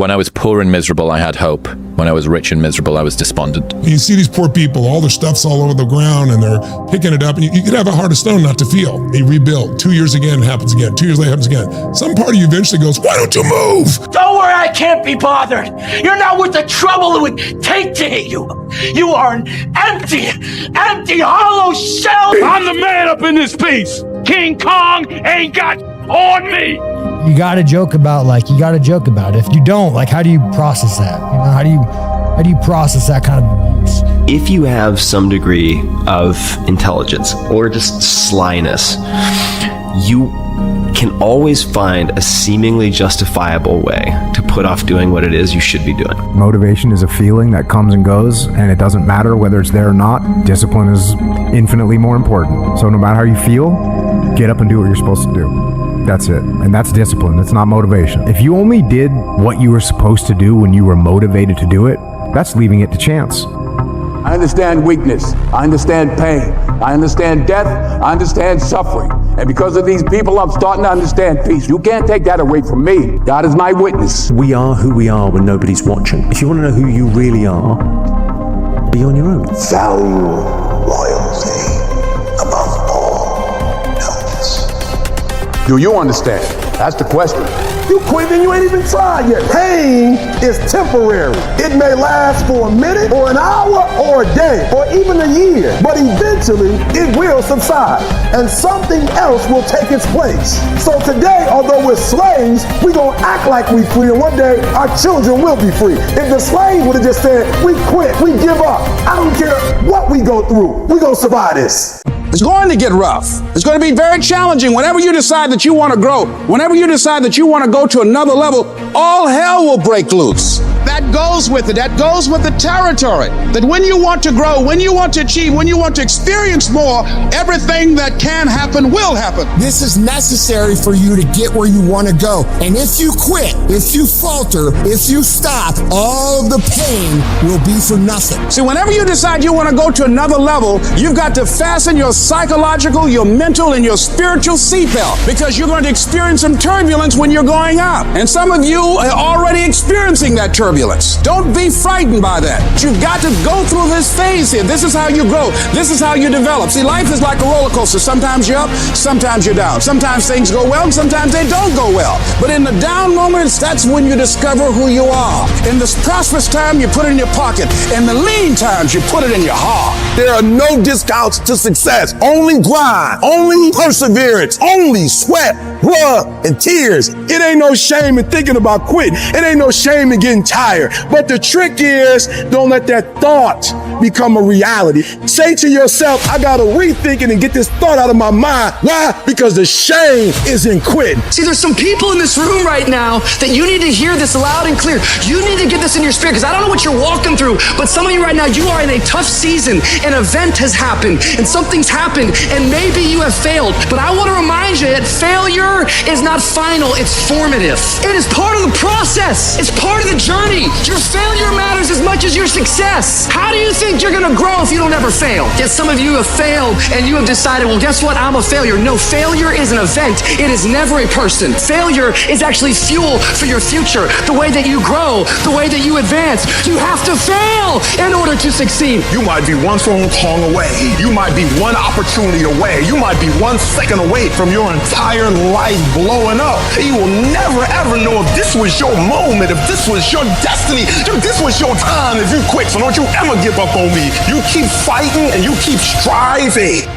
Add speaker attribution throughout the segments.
Speaker 1: When I was poor and miserable, I had hope. When I was rich and miserable, I was despondent.
Speaker 2: You see these poor people, all their stuff's all over the ground and they're picking it up, and you could have a heart of stone not to feel. They rebuild. 2 years again, it happens again. 2 years later, it happens again. Some part of you eventually goes, why don't you move?
Speaker 3: Don't worry, I can't be bothered. You're not worth the trouble it would take to hit you. You are an empty, hollow shell.
Speaker 4: I'm the man up in this piece. King Kong ain't got on me.
Speaker 5: You gotta joke about it. If you don't, how do you process that? How do you process that kind of abuse?
Speaker 6: If you have some degree of intelligence or just slyness, you can always find a seemingly justifiable way to put off doing what it is you should be doing.
Speaker 7: Motivation is a feeling that comes and goes, and it doesn't matter whether it's there or not. Discipline is infinitely more important. So no matter how you feel, get up and do what you're supposed to do. That's it. And that's discipline. It's not motivation. If you only did what you were supposed to do when you were motivated to do it, that's leaving it to chance.
Speaker 8: I understand weakness. I understand pain. I understand death. I understand suffering. And because of these people, I'm starting to understand peace. You can't take that away from me. God is my witness.
Speaker 9: We are who we are when nobody's watching. If you want to know who you really are, be on your own.
Speaker 10: Value loyalty above all else.
Speaker 8: Do you understand? That's the question.
Speaker 10: You quit and you ain't even tried yet. Pain is temporary. It may last for a minute or an hour or a day or even a year, but eventually it will subside and something else will take its place. So today, although we're slaves, we're gonna act like we're free, and one day our children will be free. If the slaves would have just said, we quit, we give up, I don't care what we go through, we're gonna survive this.
Speaker 11: It's going to get rough. It's going to be very challenging. Whenever you decide that you want to grow, whenever you decide that you want to go to another level, all hell will break loose. That goes with it. That goes with the territory. That when you want to grow, when you want to achieve, when you want to experience more, everything that can happen will happen.
Speaker 12: This is necessary for you to get where you want to go. And if you quit, if you falter, if you stop, all the pain will be for nothing.
Speaker 11: See, whenever you decide you want to go to another level, you've got to fasten your psychological, your mental, and your spiritual seatbelt, because you're going to experience some turbulence when you're going up. And some of you are already experiencing that turbulence. Don't be frightened by that. You've got to go through this phase here. This is how you grow. This is how you develop. See, life is like a roller coaster. Sometimes you're up, sometimes you're down. Sometimes things go well, and sometimes they don't go well. But in the down moments, that's when you discover who you are. In this prosperous time, you put it in your pocket. In the lean times, you put it in your heart.
Speaker 10: There are no discounts to success. Only grind, only perseverance, only sweat, blood, and tears. It ain't no shame in thinking about quitting. It ain't no shame in getting tired. But the trick is, don't let that thought become a reality. Say to yourself, I gotta rethink it and get this thought out of my mind. Why? Because the shame is in quitting.
Speaker 13: See, there's some people in this room right now that you need to hear this loud and clear. You need to get this in your spirit, because I don't know what you're walking through, but some of you right now, you are in a tough season. An event has happened and something's happened, and maybe you have failed. But I want to remind you that failure is not final, it's formative. It is part of the process. It's part of the journey. Your failure matters as much as your success. How do you think you're gonna grow if you don't ever fail? Yet some of you have failed and you have decided, well, guess what? I'm a failure. No, failure is an event. It is never a person. Failure is actually fuel for your future. The way that you grow, the way that you advance. You have to fail in order to succeed.
Speaker 14: You might be one phone call away. You might be one opportunity away. You might be 1 second away from your entire life blowing up. You will never ever know if this was your moment, if this was your destiny, if this was your time if you quit. So don't you ever give up on me. You keep fighting and you keep striving.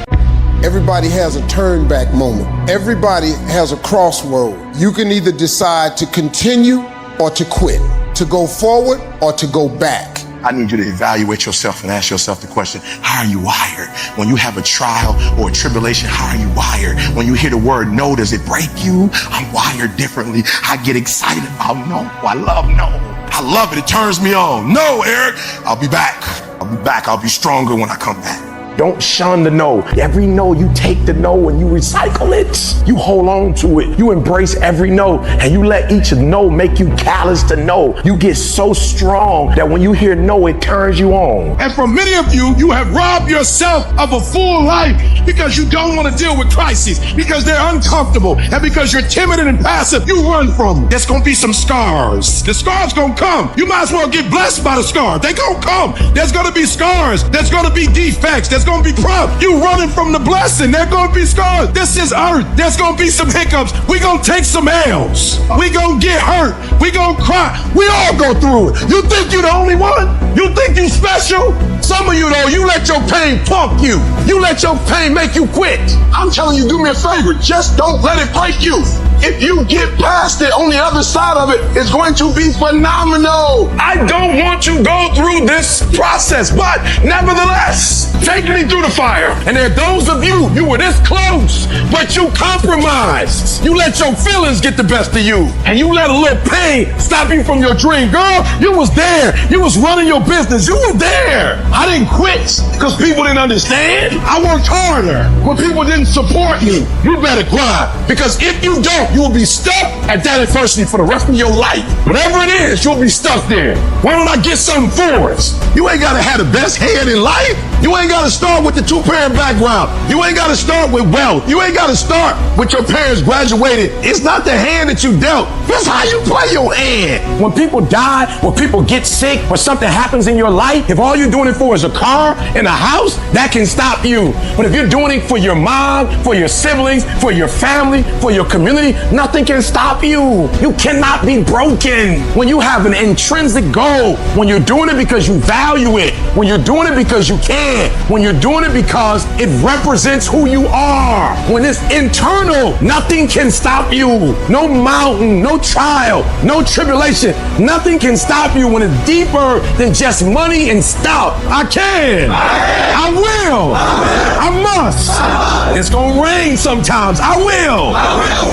Speaker 15: Everybody has a turn back moment. Everybody has a crossroad. You can either decide to continue or to quit, to go forward or to go back.
Speaker 14: I need you to evaluate yourself and ask yourself the question, how are you wired? When you have a trial or a tribulation, how are you wired? When you hear the word no, does it break you? I'm wired differently. I get excited about no. I love no. I love it. It turns me on. No, Eric, I'll be back. I'll be back. I'll be stronger when I come back. Don't shun the no. Every no, you take the no and you recycle it. You hold on to it. You embrace every no and you let each no make you callous to no. You get so strong that when you hear no, it turns you on.
Speaker 11: And for many of you, you have robbed yourself of a full life because you don't want to deal with crises, because they're uncomfortable, and because you're timid and passive, you run from them. There's gonna be some scars. The scars gonna come. You might as well get blessed by the scars. They gonna come. There's gonna be scars. There's gonna be defects. There's gonna be problems. You running from the blessing. There's gonna be scars. This is earth. There's gonna be some hiccups. We gonna take some L's. We gonna get hurt. We gonna cry. We all go through it. You think you the only one? You think you special? Some of you though, you let your pain punk you. You let your pain make you quit. I'm telling you, do me a favor. Just don't let it break you. If you get past it, on the other side of it, it's going to be phenomenal. I don't want to go through this process, but nevertheless, take me through the fire. And there are those of you were this close, but you compromised. You let your feelings get the best of you. And you let a little pain stop you from your dream. Girl, you was there. You was running your business. You were there. I didn't quit because people didn't understand. I worked harder when people didn't support me. You better grind, because if you don't, you will be stuck at that adversity for the rest of your life. Whatever it is, you'll be stuck there. Why don't I get something for us? You ain't gotta have the best head in life. You ain't gotta start with the two-parent background. You ain't gotta start with wealth. You ain't gotta start with your parents graduated. It's not the hand that you dealt. It's how you play your hand. When people die, when people get sick, when something happens in your life, if all you're doing it for is a car and a house, that can stop you. But if you're doing it for your mom, for your siblings, for your family, for your community, nothing can stop you. You cannot be broken. When you have an intrinsic goal, when you're doing it because you value it, when you're doing it because you can, when you're doing it because it represents who you are, when it's internal, nothing can stop you. No mountain, no trial, no tribulation, nothing can stop you when it's deeper than just money and stuff. I can. I will. I must. It's gonna rain sometimes. I will.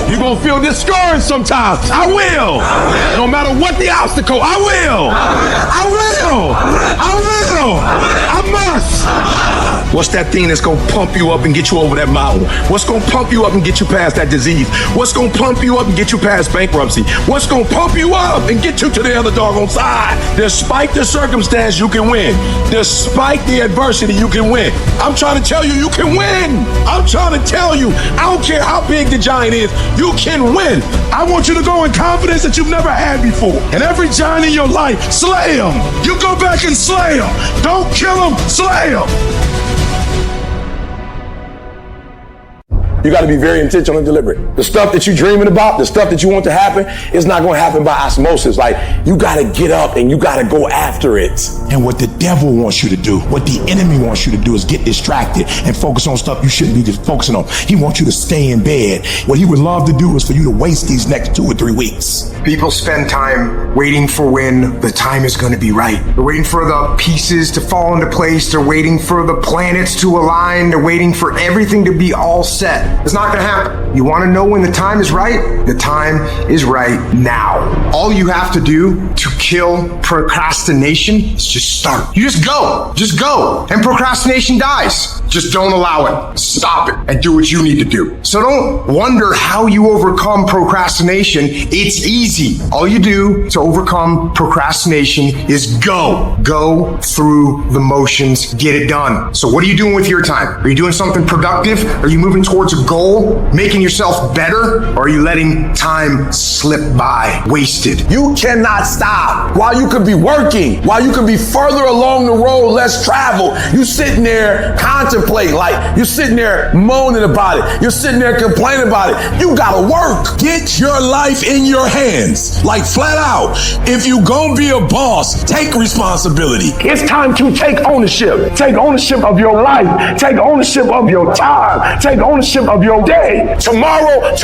Speaker 11: You're gonna feel discouraged sometimes. I will. No matter what the obstacle, I will. I will. I will. I must. What's that thing that's gonna pump you up and get you over that mountain? What's gonna pump you up and get you past that disease? What's gonna pump you up and get you past bankruptcy? What's gonna pump you up and get you to the other doggone side? Despite the circumstance, you can win. Despite the adversity, you can win. I'm trying to tell you, you can win. I'm trying to tell you, I don't care how big the giant is, you can win. I want you to go in confidence that you've never had before. And every giant in your life, slay him. You go back and slay him. Don't kill him, slay him. You got to be very intentional and deliberate. The stuff that you're dreaming about, the stuff that you want to happen, is not going to happen by osmosis. Like, you got to get up and you got to go after it. And what the devil wants you to do, what the enemy wants you to do, is get distracted and focus on stuff you shouldn't be just focusing on. He wants you to stay in bed. What he would love to do is for you to waste these next 2 or 3 weeks.
Speaker 16: People spend time waiting for when the time is going to be right. They're waiting for the pieces to fall into place. They're waiting for the planets to align. They're waiting for everything to be all set. It's not going to happen. You want to know when the time is right? The time is right now. All you have to do to kill procrastination is just start. You just go. Just go. And procrastination dies. Just don't allow it. Stop it and do what you need to do. So don't wonder how you overcome procrastination. It's easy. All you do to overcome procrastination is go. Go through the motions. Get it done. So what are you doing with your time? Are you doing something productive? Are you moving towards a goal? Making yourself better? Or are you letting time slip by? Wasted.
Speaker 14: You cannot stop. While you could be working, while you could be further along the road, less traveled, you sitting there contemplating, like you're sitting there moaning about it. You're sitting there complaining about it. You gotta work. Get your life in your hands. Like flat out. If you gonna be a boss, take responsibility. It's time to take ownership. Take ownership of your life. Take ownership of your time. Take ownership of your day. Tomorrow.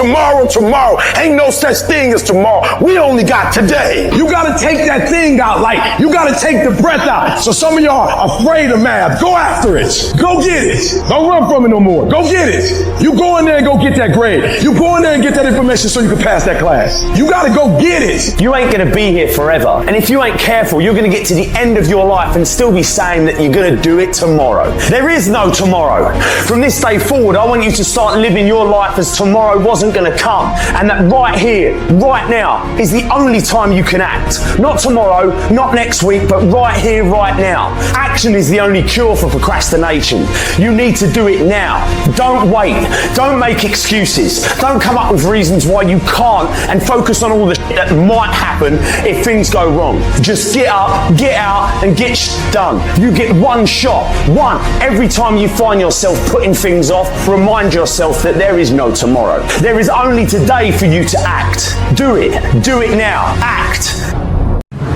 Speaker 14: Ain't no such thing as tomorrow. We only got today. You got to take that thing out. Like, you got to take the breath out. So some of y'all are afraid of math. Go after it. Go get it. Don't run from it no more. Go get it. You go in there and go get that grade. You go in there and get that information so you can pass that class. You got to go get it.
Speaker 17: You ain't going to be here forever. And if you ain't careful, you're going to get to the end of your life and still be saying that you're going to do it tomorrow. There is no tomorrow. From this day forward, I want you to start living your life as tomorrow wasn't going to come. And that right here, right now, is the only time you can act. Not tomorrow, not next week, but right here, right now. Action is the only cure for procrastination. You need to do it now. Don't wait. Don't make excuses. Don't come up with reasons why you can't and focus on all the shit that might happen if things go wrong. Just get up, get out, and get done. You get one shot. One. Every time you find yourself putting things off, remind yourself that there is no tomorrow. There is only today for you to act. Do it. Do it now. Act.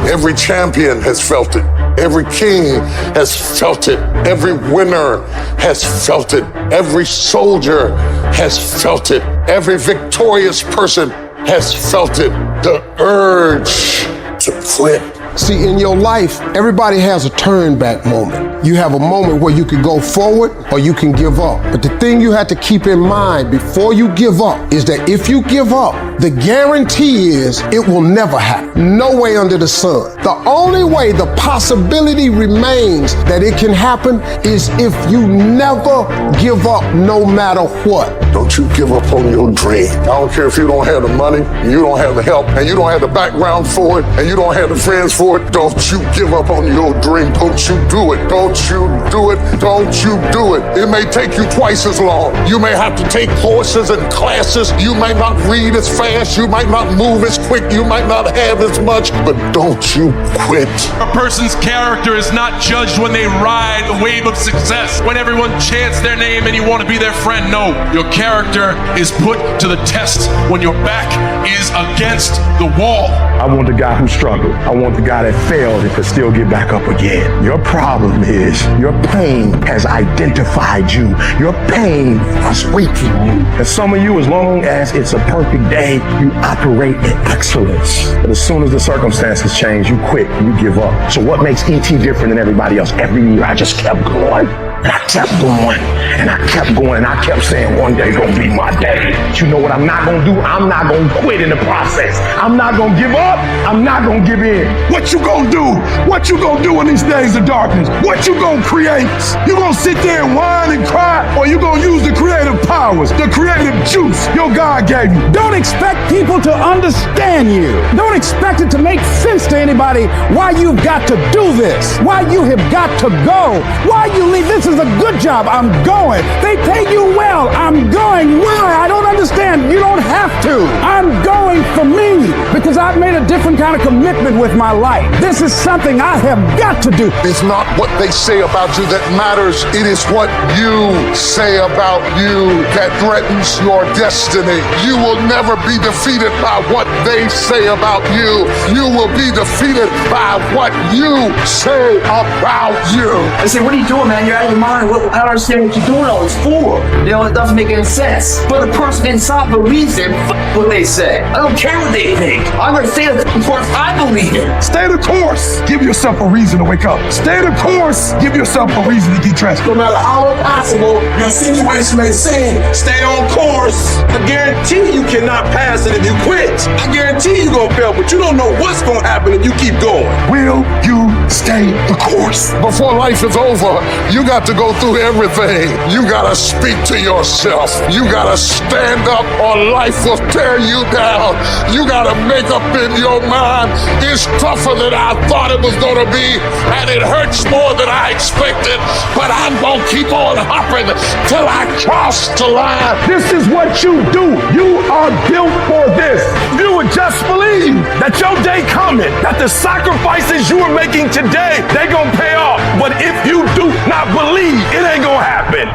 Speaker 18: Every champion has felt it. Every king has felt it. Every winner has felt it. Every soldier has felt it. Every victorious person has felt it. The urge to quit.
Speaker 15: See, in your life, everybody has a turn back moment. You have a moment where you can go forward or you can give up. But the thing you have to keep in mind before you give up is that if you give up, the guarantee is it will never happen. No way under the sun. The only way the possibility remains that it can happen is if you never give up no matter what.
Speaker 18: Don't you give up on your dream. I don't care if you don't have the money, you don't have the help, and you don't have the background for it, and you don't have the friends for it. Don't you give up on your dream. Don't you do it. Don't you do it. Don't you do it. It may take you twice as long. You may have to take courses and classes. You might not read as fast. You might not move as quick. You might not have as much, but don't you quit.
Speaker 4: A person's character is not judged when they ride the wave of success, when everyone chants their name and you want to be their friend. No, your character is put to the test when your back is against the wall.
Speaker 14: I want the guy who struggled. I want the guy that failed and could still get back up again. Your problem is your pain has identified you. Your pain is weakening you. And some of you, as long as it's a perfect day, you operate in excellence. But as soon as the circumstances change, you quit, you give up. So what makes E.T. different than everybody else? Every year I just kept going. And I kept going, and I kept going, and I kept saying, one day gonna be my day. But you know what I'm not gonna do? I'm not gonna quit in the process. I'm not gonna give up. I'm not gonna give in.
Speaker 10: What you gonna do? What you gonna do in these days of darkness? What you gonna create? You gonna sit there and whine and cry, or you gonna use the creative powers, the creative juice your God gave you?
Speaker 11: Don't expect people to understand you. Don't expect it to make sense to anybody why you've got to do this, why you have got to go, why you leave. This is a good job. I'm going. They pay you well. I'm going. Why? I don't understand. You don't have to. I'm going for me because I've made a different kind of commitment with my life. This is something I have got to do.
Speaker 18: It's not what they say about you that matters. It is what you say about you that threatens your destiny. You will never be defeated by what they say about you. You will be defeated by what you say about you.
Speaker 3: I say, what are you doing, man? You're out of your mind. I don't understand what you're doing all this for. You know, it doesn't make any sense. But the person inside believes it. What they say. I don't care what they think. I'm going to say it because I believe it.
Speaker 10: Stay the course. Give yourself a reason to wake up. Stay the course. Give yourself a reason to get dressed.
Speaker 14: No matter how impossible your situation may seem, stay on course. I guarantee you cannot pass it if you quit. I guarantee you're going to fail, but you don't know what's going to happen if you keep going.
Speaker 10: Will you stay the course?
Speaker 18: Before life is over, you got to go through everything. You gotta speak to yourself. You gotta stand up or life will tear you down. You gotta make up in your mind. It's tougher than I thought it was gonna be, and it hurts more than I expected, but I'm gonna keep on hopping till I cross the line.
Speaker 10: This is what you do. You are built for this. You would just believe that your day coming, that the sacrifices you are making today, they gonna pay off. But if you do not believe, it ain't gonna happen.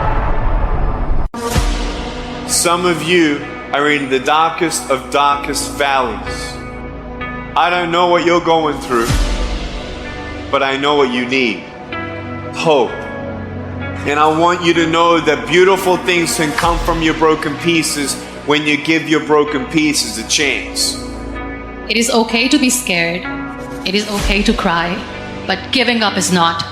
Speaker 19: Some of you are in the darkest of darkest valleys. I don't know what you're going through, but I know what you need. Hope. And I want you to know that beautiful things can come from your broken pieces when you give your broken pieces a chance.
Speaker 20: It is okay to be scared. It is okay to cry. But giving up is not.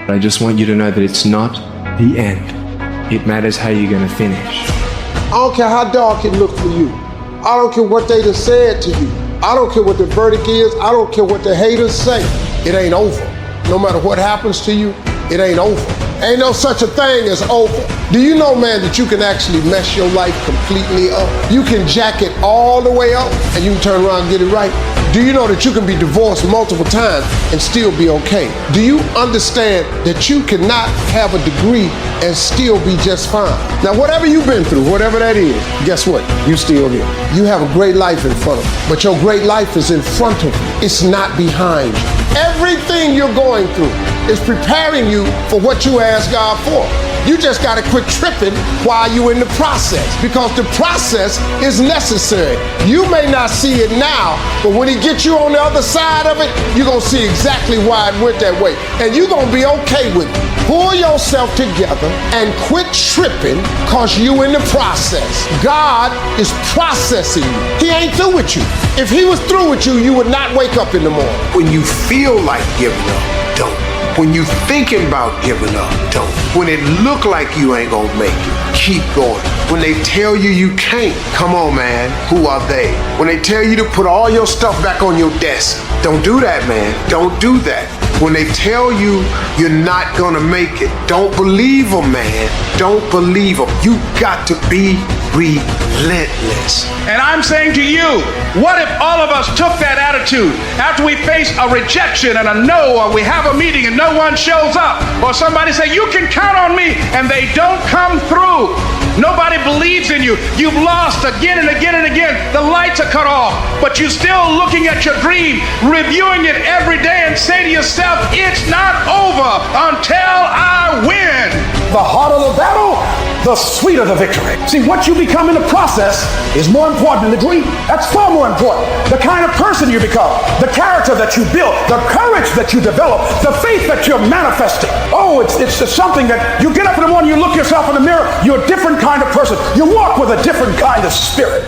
Speaker 21: I just want you to know that it's not the end. It matters how you're going to finish.
Speaker 15: I don't care how dark it looked for you. I don't care what they done said to you. I don't care what the verdict is. I don't care what the haters say. It ain't over. No matter what happens to you, it ain't over. Ain't no such a thing as over. Do you know, man, that you can actually mess your life completely up? You can jack it all the way up and you can turn around and get it right. Do you know that you can be divorced multiple times and still be okay? Do you understand that you cannot have a degree and still be just fine? Now, whatever you've been through, whatever that is, guess what? You still here. You have a great life in front of you, but your great life is in front of you. It's not behind you. Everything you're going through is preparing you for what you ask God for. You just got to quit tripping while you're in the process, because the process is necessary. You may not see it now, but when he gets you on the other side of it, you're going to see exactly why it went that way. And you're going to be okay with it. Pull yourself together and quit tripping, because you in the process. God is processing you. He ain't through with you. If he was through with you, you would not wake up in the morning.
Speaker 16: When you feel like giving up, don't. When you thinking about giving up, don't. When it look like you ain't gonna make it, keep going. When they tell you you can't, come on, man, who are they? When they tell you to put all your stuff back on your desk, don't do that, man. Don't do that. When they tell you you're not gonna make it, don't believe them, man. Don't believe them. You got to be relentless.
Speaker 11: And I'm saying to you, what if all of us took that attitude after we face a rejection and a no, or we have a meeting and no one shows up, or somebody say, you can count on me, and they don't come through. Nobody believes in you. You've lost again and again and again. The lights are cut off, but you're still looking at your dream, reviewing it every day, and say to yourself, it's not over until I win. The harder the battle, the sweeter the victory. See, what you become in the process is more important than the dream. That's far more important. The kind of person you become, the character that you build, the courage that you develop, the faith that you're manifesting. Oh, it's something that you get up in the morning, you look yourself in the mirror, you're a different kind of person. You walk with a different kind of spirit.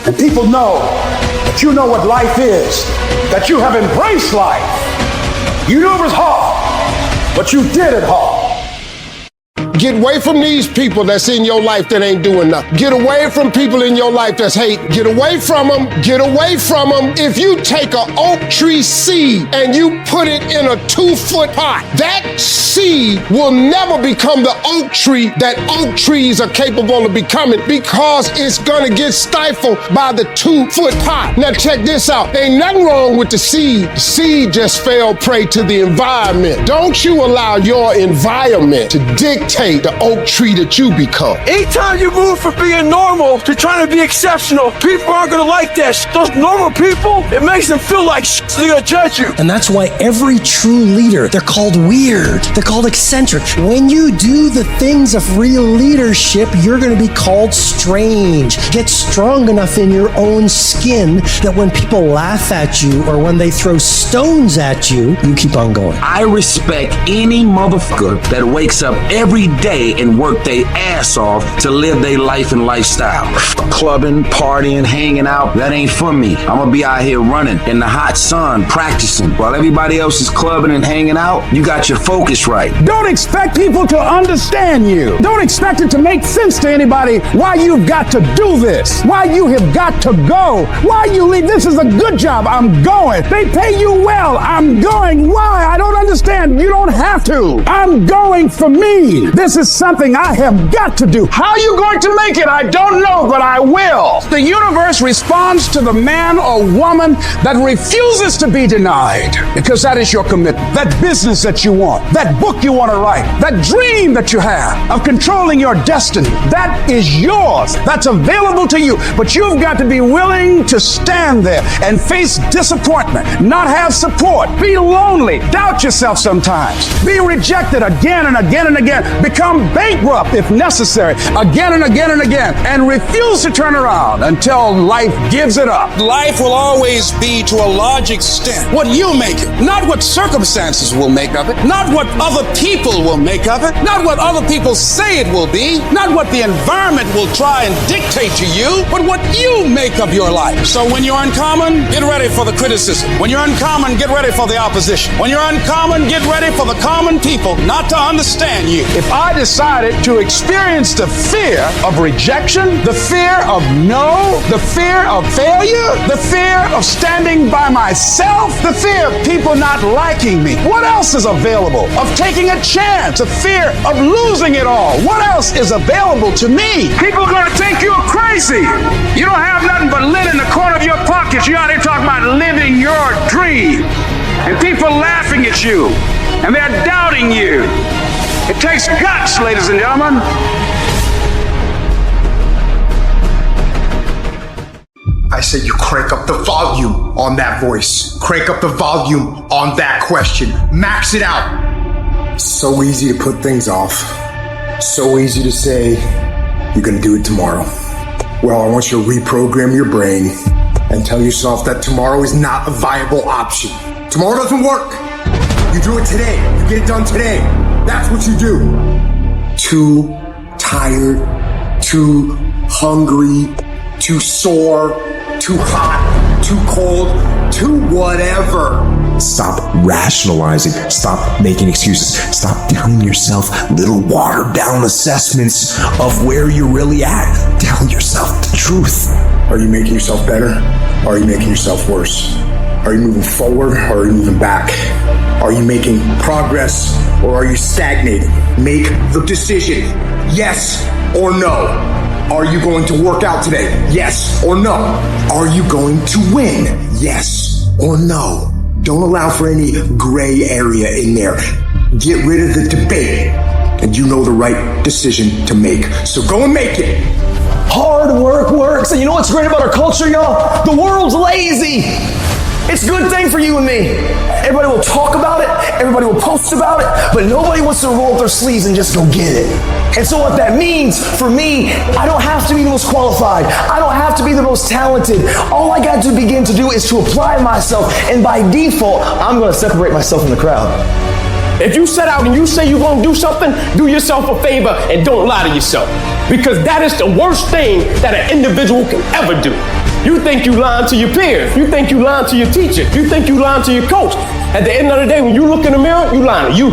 Speaker 11: And people know that you know what life is, that you have embraced life. You knew it was hard, but you did it hard.
Speaker 15: Get away from these people that's in your life that ain't doing nothing. Get away from people in your life that's hate. Get away from them. Get away from them. If you take an oak tree seed and you put it in a 2-foot pot, that seed will never become the oak tree that oak trees are capable of becoming, because it's gonna get stifled by the 2-foot pot. Now check this out. Ain't nothing wrong with the seed. The seed just fell prey to the environment. Don't you allow your environment to dictate the oak tree that you become.
Speaker 22: Anytime you move from being normal to trying to be exceptional, people aren't gonna like that. Those normal people, it makes them feel like so they're gonna judge you.
Speaker 23: And that's why every true leader, they're called weird. They're called eccentric. When you do the things of real leadership, you're gonna be called strange. Get strong enough in your own skin that when people laugh at you or when they throw stones at you, you keep on going.
Speaker 24: I respect any motherfucker that wakes up every day and work their ass off to live their life and lifestyle. Clubbing, partying, hanging out, that ain't for me. I'm gonna be out here running in the hot sun, practicing. While everybody else is clubbing and hanging out, you got your focus right.
Speaker 11: Don't expect people to understand you. Don't expect it to make sense to anybody why you've got to do this, why you have got to go, why you leave. This is a good job. I'm going. They pay you well. I'm going. Why? I don't understand. You don't have to. I'm going for me. This is something I have got to do. How are you going to make it? I don't know, but I will. The universe responds to the man or woman that refuses to be denied, because that is your commitment. That business that you want, that book you want to write, that dream that you have of controlling your destiny, that is yours. That's available to you. But you've got to be willing to stand there and face disappointment, not have support, be lonely, doubt yourself sometimes, be rejected again and again and again, become bankrupt if necessary, again and again and again, and refuse to turn around until life gives it up.
Speaker 25: Life will always be, to a large extent, what you make it, not what circumstances will make of it, not what other
Speaker 11: other people will make of it, not what other people say it will be, not what the environment will try and dictate to you, but what you make of your life. So when you're uncommon, get ready for the criticism. When you're uncommon, get ready for the opposition. When you're uncommon, get ready for the common people not to understand you. If I decided to experience the fear of rejection, the fear of no, the fear of failure, the fear of standing by myself, the fear of people not liking me, what else is available? Of taking a chance, the fear of losing it all, what else is available to me? People are going to think you're crazy. You don't have nothing but lint in the corner of your pockets. You're out here talking about living your dream. And people laughing at you. And they're doubting you. It takes guts, ladies and gentlemen.
Speaker 16: I said you crank up the volume on that voice. Crank up the volume on that question. Max it out. So easy to put things off. So easy to say, you're gonna do it tomorrow. Well, I want you to reprogram your brain and tell yourself that tomorrow is not a viable option. Tomorrow doesn't work. You do it today. You get it done today. That's what you do. Too tired, too hungry, too sore, too hot, too cold, too whatever.
Speaker 1: Stop rationalizing. Stop making excuses. Stop telling yourself little watered down assessments of where you're really at. Tell yourself the truth.
Speaker 16: Are you making yourself better? Or are you making yourself worse? Are you moving forward or are you moving back? Are you making progress or are you stagnating? Make the decision. Yes or no. Are you going to work out today? Yes or no. Are you going to win? Yes or no. Don't allow for any gray area in there. Get rid of the debate and you know the right decision to make. So go and make it.
Speaker 17: Hard work works. And you know what's great about our culture, y'all? The world's lazy. It's a good thing for you and me. Everybody will talk about it. Everybody will post about it. But nobody wants to roll up their sleeves and just go get it. And so what that means for me, I don't have to be the most qualified. I don't have to be the most talented. All I got to begin to do is to apply myself. And by default, I'm going to separate myself from the crowd.
Speaker 2: If you set out and you say you're going to do something, do yourself a favor and don't lie to yourself. Because that is the worst thing that an individual can ever do. You think you lying to your peers. You think you lying to your teacher. You think you lying to your coach. At the end of the day, when you look in the mirror, you lying to you.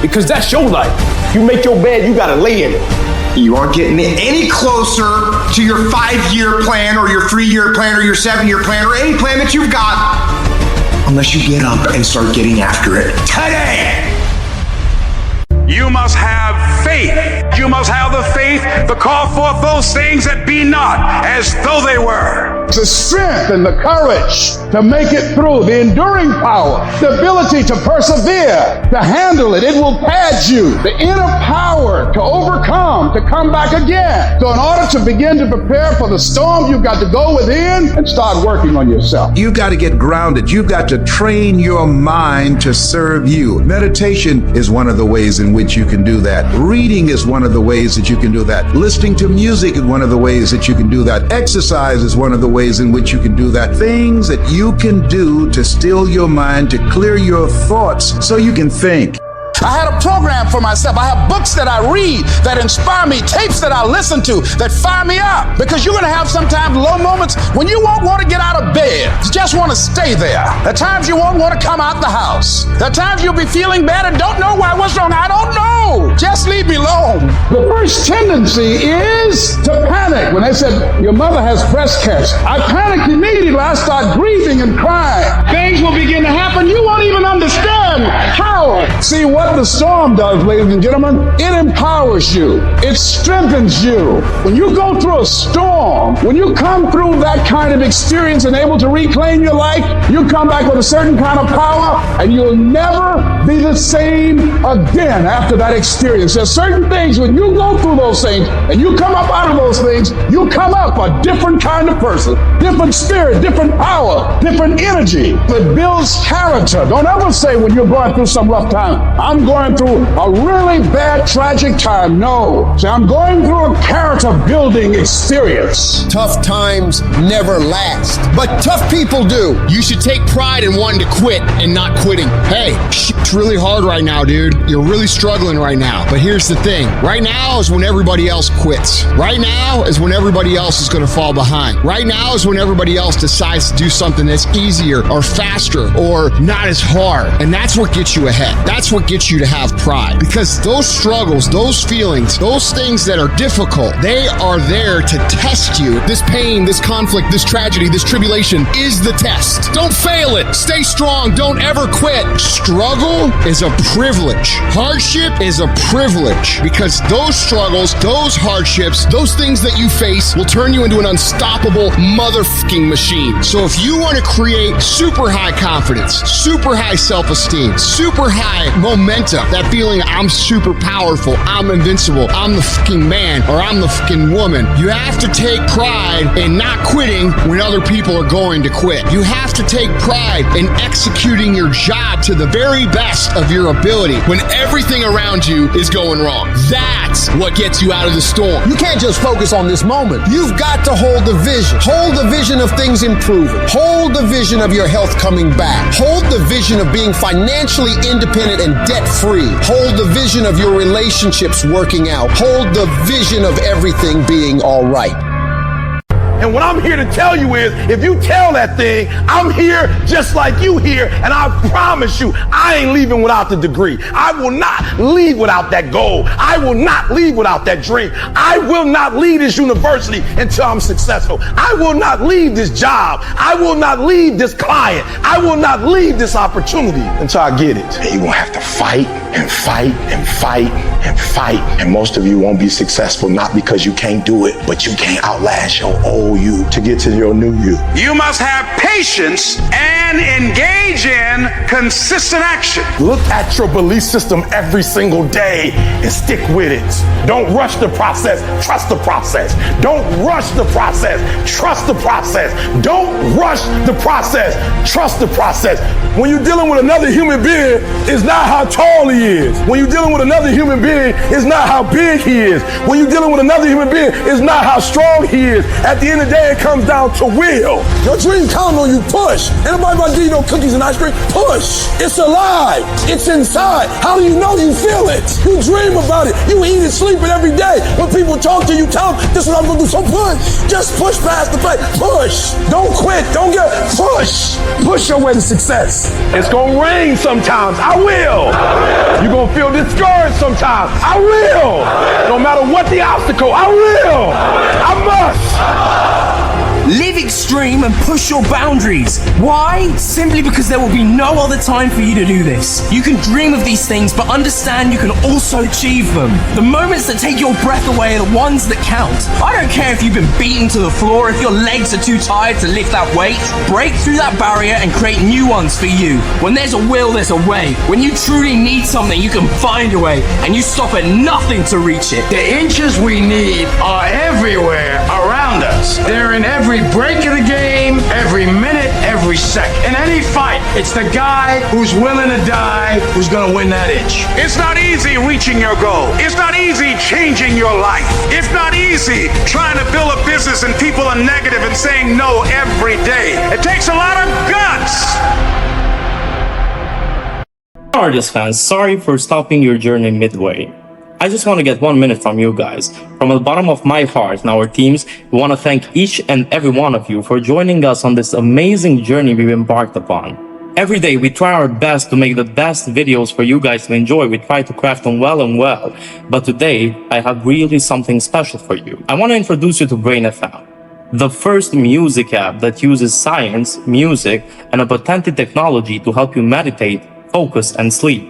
Speaker 2: Because that's your life. You make your bed, you got to lay in it.
Speaker 16: You aren't getting any closer to your 5-year plan or your 3-year plan or your 7-year plan or any plan that you've got unless you get up and start getting after it today.
Speaker 11: You must have faith. You must have the faith to call forth those things that be not as though they were. The strength and the courage to make it through, the enduring power, the ability to persevere, to handle it. It will pad you. The inner power to overcome, to come back again. So in order to begin to prepare for the storm, you've got to go within and start working on yourself.
Speaker 5: You've got to get grounded. You've got to train your mind to serve you. Meditation is one of the ways in which you can do that. Reading is one of the ways that you can do that. Listening to music is one of the ways that you can do that. Exercise is one of the ways in which you can do that. Things that you can do to still your mind, to clear your thoughts so you can think.
Speaker 11: I had a program for myself. I have books that I read that inspire me, tapes that I listen to that fire me up. Because you're going to have sometimes low moments when you won't want to get out of bed. You just want to stay there. At times you won't want to come out the house. At times you'll be feeling bad and don't know why. What's wrong? I don't know. Just leave me alone. The first tendency is to panic. When they said, your mother has breast cancer, I panicked immediately. I start grieving and crying. Things will begin to happen. You won't even understand how. See, what the storm does, ladies and gentlemen, it empowers you. It strengthens you. When you go through a storm, when you come through that kind of experience and able to reclaim your life, you come back with a certain kind of power and you'll never be the same again after that experience. There's certain things when you go through those things and you come up out of those things, you come up a different kind of person, different spirit, different power, different energy. It builds character. Don't ever say when you're going through some rough time, I'm going through a really bad, tragic time. No. See, I'm going through a character building experience.
Speaker 12: Tough times never last, but tough people do. You should take pride in wanting to quit and not quitting. Hey, worked really hard right now, dude. You're really struggling right now. But here's the thing. Right now is when everybody else quits. Right now is when everybody else is going to fall behind. Right now is when everybody else decides to do something that's easier or faster or not as hard. And that's what gets you ahead. That's what gets you to have pride. Because those struggles, those feelings, those things that are difficult, they are there to test you. This pain, this conflict, this tragedy, this tribulation is the test. Don't fail it. Stay strong. Don't ever quit. Struggle is a privilege. Hardship is a privilege because those struggles, those hardships, those things that you face will turn you into an unstoppable motherfucking machine. So if you want to create super high confidence, super high self-esteem, super high momentum, that feeling I'm super powerful, I'm invincible, I'm the fucking man, or I'm the fucking woman, you have to take pride in not quitting when other people are going to quit. You have to take pride in executing your job to the very best of your ability when everything around you is going wrong. That's what gets you out of the storm. You can't just focus on this moment. You've got to hold the vision. Hold the vision of things improving. Hold the vision of your health coming back. Hold the vision of being financially independent and debt-free. Hold the vision of your relationships working out. Hold the vision of everything being all right.
Speaker 22: And what I'm here to tell you is, if you tell that thing, I'm here just like you here, and I promise you, I ain't leaving without the degree. I will not leave without that goal. I will not leave without that dream. I will not leave this university until I'm successful. I will not leave this job. I will not leave this client. I will not leave this opportunity until I get it.
Speaker 14: And you're gonna have to fight and fight and fight and fight. And most of you won't be successful, not because you can't do it, but you can't outlast your old you to get to your new you.
Speaker 11: You must have patience and engage in consistent action.
Speaker 22: Look at your belief system every single day and stick with it. Don't rush the process. Trust the process. Don't rush the process. Trust the process. Don't rush the process. Trust the process. When you're dealing with another human being, it's not how tall he is. When you're dealing with another human being, it's not how big he is. When you're dealing with another human being, it's not how strong he is. At the end of the day, it comes down to will. Your dream count on you. Push. Anybody about to give you no cookies and ice cream? Push. It's alive. It's inside. How do you know you feel it? You dream about it. You eat and sleep it every day. When people talk to you, tell them, this is what I'm going to do. So push. Just push past the fact. Push. Don't quit. Don't get push. Push your way to success. It's going to rain sometimes. I will. You're going to feel discouraged sometimes. I will. No matter what the obstacle, I will. I must.
Speaker 6: Live extreme and push your boundaries. Why? Simply because there will be no other time for you to do this. You can dream of these things, but understand you can also achieve them. The moments that take your breath away are the ones that count. I don't care if you've been beaten to the floor, if your legs are too tired to lift that weight. Break through that barrier and create new ones for you. When there's a will, there's a way. When you truly need something, you can find a way, and you stop at nothing to reach it.
Speaker 11: The inches we need are everywhere around us. They're in every break of the game, every minute, every second. In any fight, it's the guy who's willing to die who's gonna win that inch. It's not easy reaching your goal. It's not easy changing your life. It's not easy trying to build a business and people are negative and saying no every day. It takes a lot of guts.
Speaker 7: Artist fans, sorry for stopping your journey midway. I just want to get 1 minute from you guys. From the bottom of my heart and our teams, we want to thank each and every one of you for joining us on this amazing journey we've embarked upon. Every day we try our best to make the best videos for you guys to enjoy. We try to craft them well. But today, I have really something special for you. I want to introduce you to Brain FM, the first music app that uses science, music, and a patented technology to help you meditate, focus, and sleep.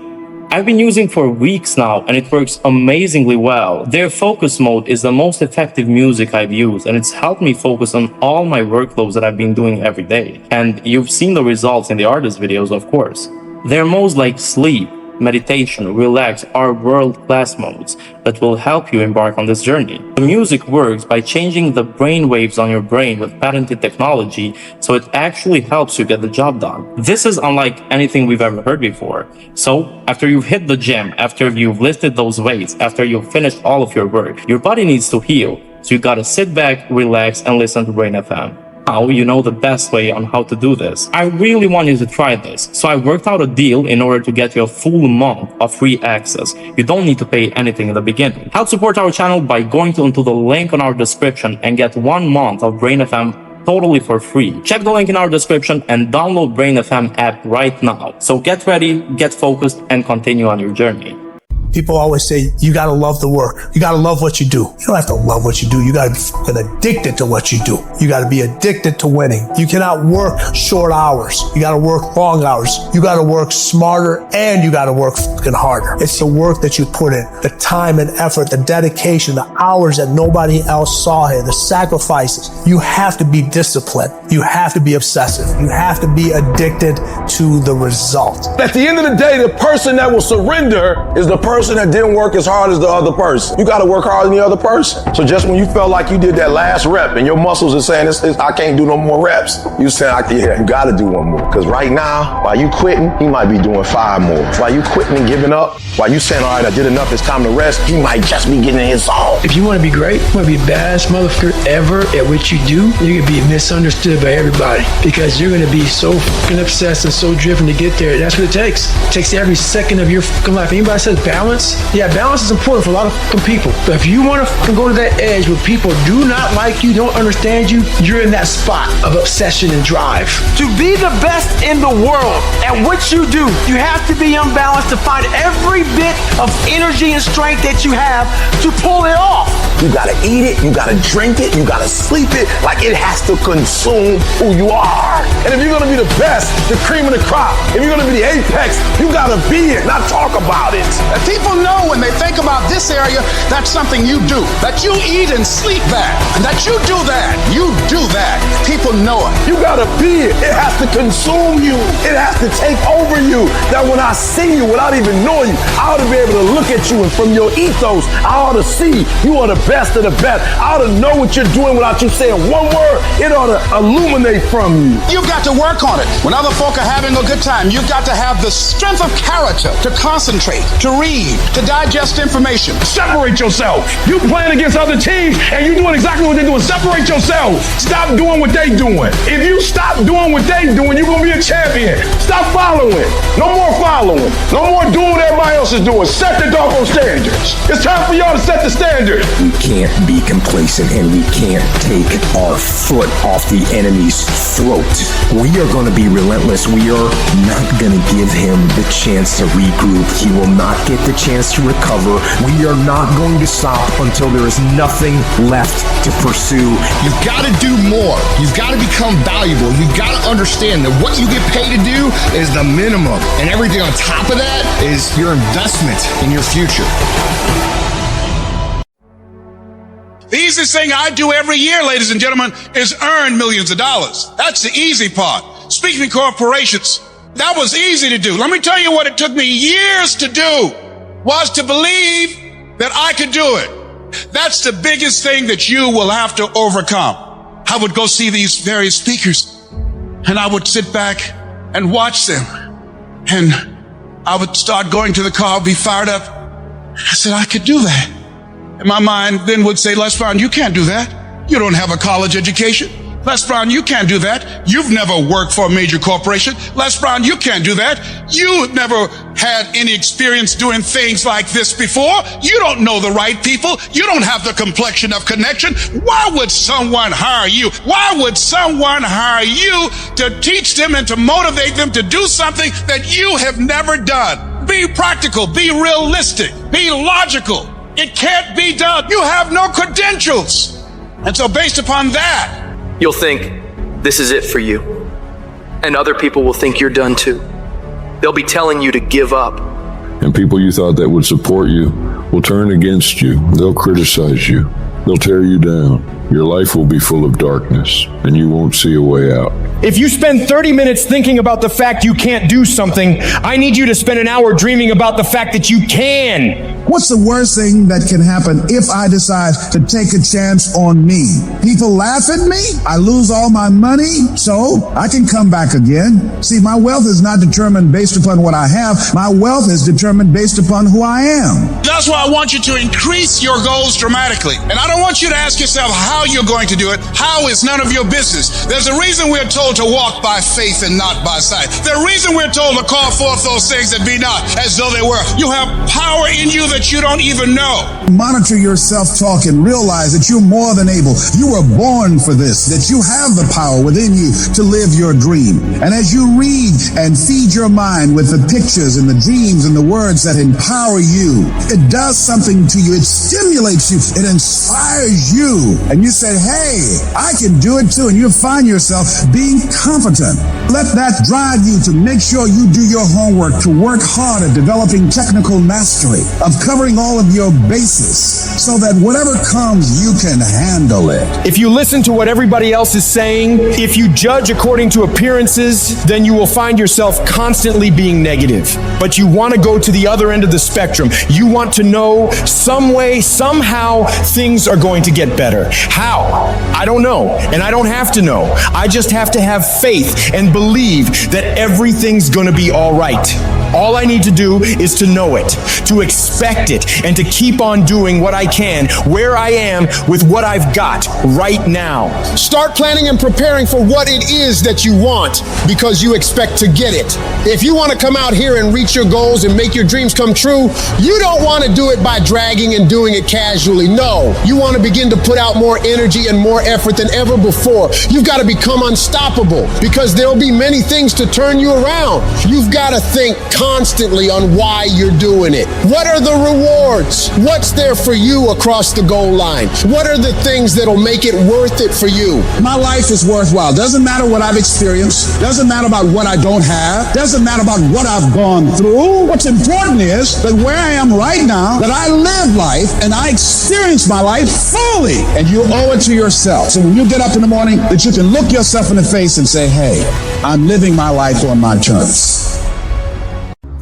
Speaker 7: I've been using for weeks now and it works amazingly well. Their focus mode is the most effective music I've used and it's helped me focus on all my workflows that I've been doing every day. And you've seen the results in the artist videos, of course. Their modes like sleep, meditation, relax are world-class modes that will help you embark on this journey. The music works by changing the brain waves on your brain with patented technology, so it actually helps you get the job done. This is unlike anything we've ever heard before. So, after you've hit the gym, after you've lifted those weights, after you've finished all of your work, your body needs to heal. So you gotta sit back, relax, and listen to Brain FM. now you know the best way on how to do this. I really want you to try this, so I worked out a deal in order to get you a full month of free access. You don't need to pay anything in the beginning. Help support our channel by going into the link on our description and get 1 month of Brain FM totally for free. Check the link in our description and download Brain FM app right now. So get ready, get focused, and continue on your journey.
Speaker 4: People always say, you gotta love the work. You gotta love what you do. You don't have to love what you do. You gotta be fucking addicted to what you do. You gotta be addicted to winning. You cannot work short hours. You gotta work long hours. You gotta work smarter and you gotta work fucking harder. It's the work that you put in, the time and effort, the dedication, the hours that nobody else saw here, the sacrifices. You have to be disciplined. You have to be obsessive. You have to be addicted to the result.
Speaker 22: At the end of the day, the person that will surrender is the person that didn't work as hard as the other person. You got to work harder than the other person. So just when you felt like you did that last rep and your muscles are saying, I can't do no more reps, you say, yeah, you got to do one more. Because right now, while you quitting, he might be doing 5 more. While you quitting and giving up, while you saying, all right, I did enough, it's time to rest, he might just be getting in his zone.
Speaker 8: If you want to be great, you want to be the baddest motherfucker ever at what you do, you're going to be misunderstood by everybody because you're going to be so fucking obsessed and so driven to get there. That's what it takes. It takes every second of your fucking life. Anybody says balance? Yeah, balance is important for a lot of fucking people. But if you want to go to that edge where people do not like you, don't understand you, you're in that spot of obsession and drive.
Speaker 6: To be the best in the world at what you do, you have to be unbalanced to find every bit of energy and strength that you have to pull it off.
Speaker 22: You got to eat it, you got to drink it, you got to sleep it, like it has to consume who you are. And if you're going to be the best, the cream of the crop, if you're going to be the apex, you got to be it, not talk about it.
Speaker 11: People know when they think about this area, that's something you do. That you eat and sleep that. And that you do that. You do that. People know it.
Speaker 22: You gotta be it. It has to consume you. It has to take over you. That when I see you, without even knowing you, I ought to be able to look at you and from your ethos, I ought to see you are the best of the best. I ought to know what you're doing without you saying one word. It ought to illuminate from you.
Speaker 11: You've got to work on it. When other folk are having a good time, you've got to have the strength of character to concentrate, to read, to digest information.
Speaker 22: Separate yourself. You playing against other teams and you doing exactly what they're doing. Separate yourself. Stop doing what they doing. If you stop doing what they doing, you're going to be a champion. Stop following. No more following. No more doing what everybody else is doing. Set the doggone standards. It's time for y'all to set the standard.
Speaker 1: We can't be complacent and we can't take our foot off the enemy's throat. We are going to be relentless. We are not going to give him the chance to regroup. He will not get the chance to recover. We are not going to stop until there is nothing left to pursue.
Speaker 12: You've got to do more. You've got to become valuable. You've got to understand that what you get paid to do is the minimum. And everything on top of that is your investment in your future.
Speaker 11: The easiest thing I do every year, ladies and gentlemen, is earn millions of dollars. That's the easy part. Speaking to corporations, that was easy to do. Let me tell you what it took me years to do. Was to believe that I could do it. That's the biggest thing that you will have to overcome. I would go see these various speakers and I would sit back and watch them. And I would start going to the car, be fired up. I said, I could do that. And my mind then would say, Les Brown, you can't do that. You don't have a college education. Les Brown, you can't do that. You've never worked for a major corporation. Les Brown, you can't do that. You've never had any experience doing things like this before. You don't know the right people. You don't have the complexion of connection. Why would someone hire you? Why would someone hire you to teach them and to motivate them to do something that you have never done? Be practical, be realistic, be logical. It can't be done. You have no credentials. And so based upon that,
Speaker 9: you'll think this is it for you. And other people will think you're done too. They'll be telling you to give up.
Speaker 13: And people you thought that would support you will turn against you. They'll criticize you. They'll tear you down. Your life will be full of darkness, and you won't see a way out.
Speaker 25: If you spend 30 minutes thinking about the fact you can't do something, I need you to spend an hour dreaming about the fact that you can.
Speaker 11: What's the worst thing that can happen if I decide to take a chance on me? People laugh at me, I lose all my money, so I can come back again. See, my wealth is not determined based upon what I have. My wealth is determined based upon who I am.
Speaker 3: That's why I want you to increase your goals dramatically. And I don't want you to ask yourself how you're going to do it. How is none of your business. There's a reason we're told to walk by faith and not by sight. There's a reason we're told to call forth those things that be not as though they were. You have power in you that you don't even know.
Speaker 11: Monitor your self-talk and realize that you're more than able. You were born for this, that you have the power within you to live your dream. And as you read and feed your mind with the pictures and the dreams and the words that empower you, it does something to you. It stimulates you. It inspires you. And you say, hey, I can do it too. And you find yourself being competent. Let that drive you to make sure you do your homework, to work hard at developing technical mastery, of covering all of your bases, so that whatever comes, you can handle it.
Speaker 25: If you listen to what everybody else is saying, if you judge according to appearances, then you will find yourself constantly being negative. But you want to go to the other end of the spectrum. You want to know some way, somehow, things are going to get better. How? I don't know, and I don't have to know. I just have to have faith and believe that everything's going to be all right. All I need to do is to know it, to expect it, and to keep on doing what I can, where I am, with what I've got right now.
Speaker 12: Start planning and preparing for what it is that you want, because you expect to get it. If you want to come out here and reach your goals and make your dreams come true, you don't want to do it by dragging and doing it casually. No, you want to begin to put out more energy and more effort than ever before. You've got to become unstoppable, because there'll be many things to turn you around. You've got to think constantly on why you're doing it. What are the rewards? What's there for you across the goal line? What are the things that'll make it worth it for you?
Speaker 11: My life is worthwhile. Doesn't matter what I've experienced. Doesn't matter about what I don't have. Doesn't matter about what I've gone through. What's important is that where I am right now, that I live life and I experience my life fully. And you owe it to yourself. So when you get up in the morning, that you can look yourself in the face and say, hey, I'm living my life on my terms.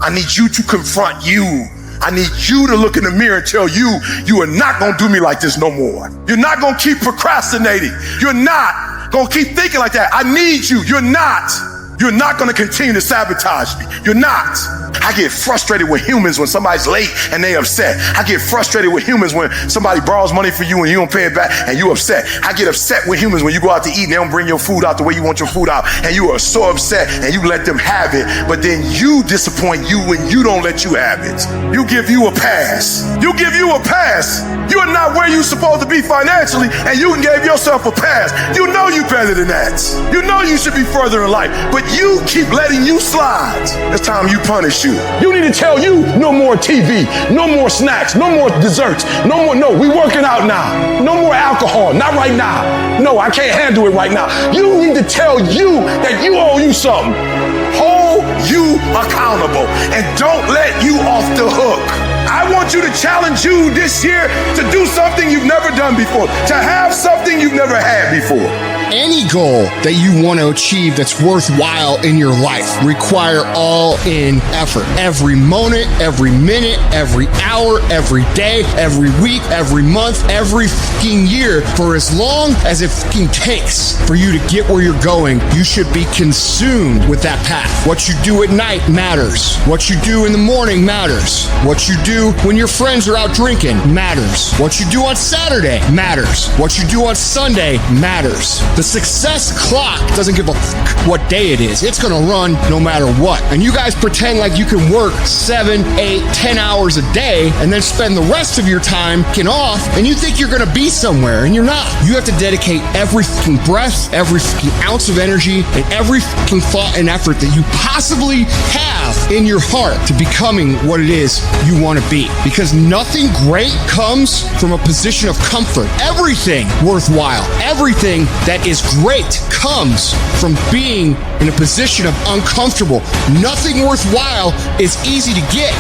Speaker 22: I need you to confront you. I need you to look in the mirror and tell you, you are not going to do me like this no more. You're not going to keep procrastinating. You're not going to keep thinking like that. I need you. You're not. You're not going to continue to sabotage me. You're not. I get frustrated with humans when somebody's late and they upset. I get frustrated with humans when somebody borrows money for you and you don't pay it back and you upset. I get upset with humans when you go out to eat and they don't bring your food out the way you want your food out and you are so upset and you let them have it, but then you disappoint you when you don't let you have it. You give you a pass. You give you a pass. You are not where you're supposed to be financially and you gave yourself a pass. You know you're better than that. You know you should be further in life, but you keep letting you slide. It's time you punish you. You need to tell you no more TV, no more snacks, no more desserts, no, we working out now. No more alcohol, not right now. No, I can't handle it right now. You need to tell you that you owe you something. Hold you accountable and don't let you off the hook. I want you to challenge you this year to do something you've never done before, to have something you've never had before.
Speaker 12: Any goal that you want to achieve that's worthwhile in your life require all-in effort. Every moment, every minute, every hour, every day, every week, every month, every fucking year, for as long as it fucking takes for you to get where you're going, you should be consumed with that path. What you do at night matters. What you do in the morning matters. What you do when your friends are out drinking matters. What you do on Saturday matters. What you do on Sunday matters. The success clock doesn't give a fuck what day it is. It's gonna run no matter what. And you guys pretend like you can work 7, 8, 10 hours a day and then spend the rest of your time getting off and you think you're gonna be somewhere and you're not. You have to dedicate every fucking breath, every fucking ounce of energy, and every fucking thought and effort that you possibly have in your heart to becoming what it is you want to be. Because nothing great comes from a position of comfort. Everything worthwhile, everything that is great comes from being in a position of uncomfortable. Nothing worthwhile is easy to get.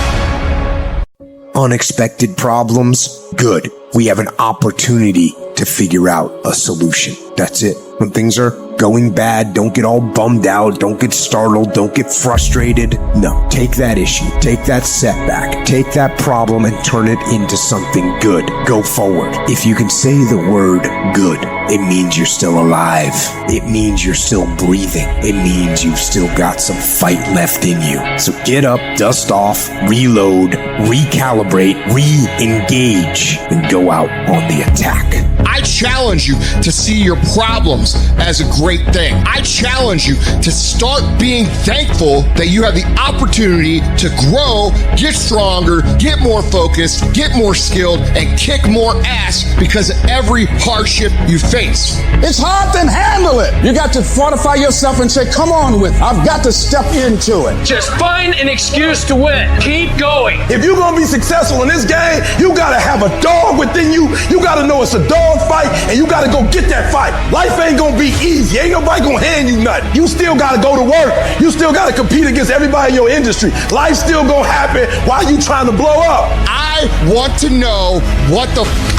Speaker 1: Unexpected problems? Good. We have an opportunity to figure out a solution. That's it. When things are going bad. Don't get all bummed out. Don't get startled. Don't get frustrated. No, take that issue, take that setback, take that problem and turn it into something good. Go forward. If you can say the word good, it means you're still alive. It means you're still breathing. It means you've still got some fight left in you. So get up, dust off, reload, recalibrate, re-engage, and go out on the attack.
Speaker 12: I challenge you to see your problems as a great thing. I challenge you to start being thankful that you have the opportunity to grow, get stronger, get more focused, get more skilled, and kick more ass because of every hardship you face.
Speaker 11: It's hard to handle it. You got to fortify yourself and say, come on with it. I've got to step into it.
Speaker 10: Just find an excuse to win. Keep going.
Speaker 22: If you're going to be successful in this game, you got to have a dog within you. You got to know it's a dog fight, and you got to go get that fight. Life ain't going to be easy. Ain't nobody going to hand you nothing. You still got to go to work. You still got to compete against everybody in your industry. Life's still going to happen while you trying to blow up.
Speaker 12: I want to know what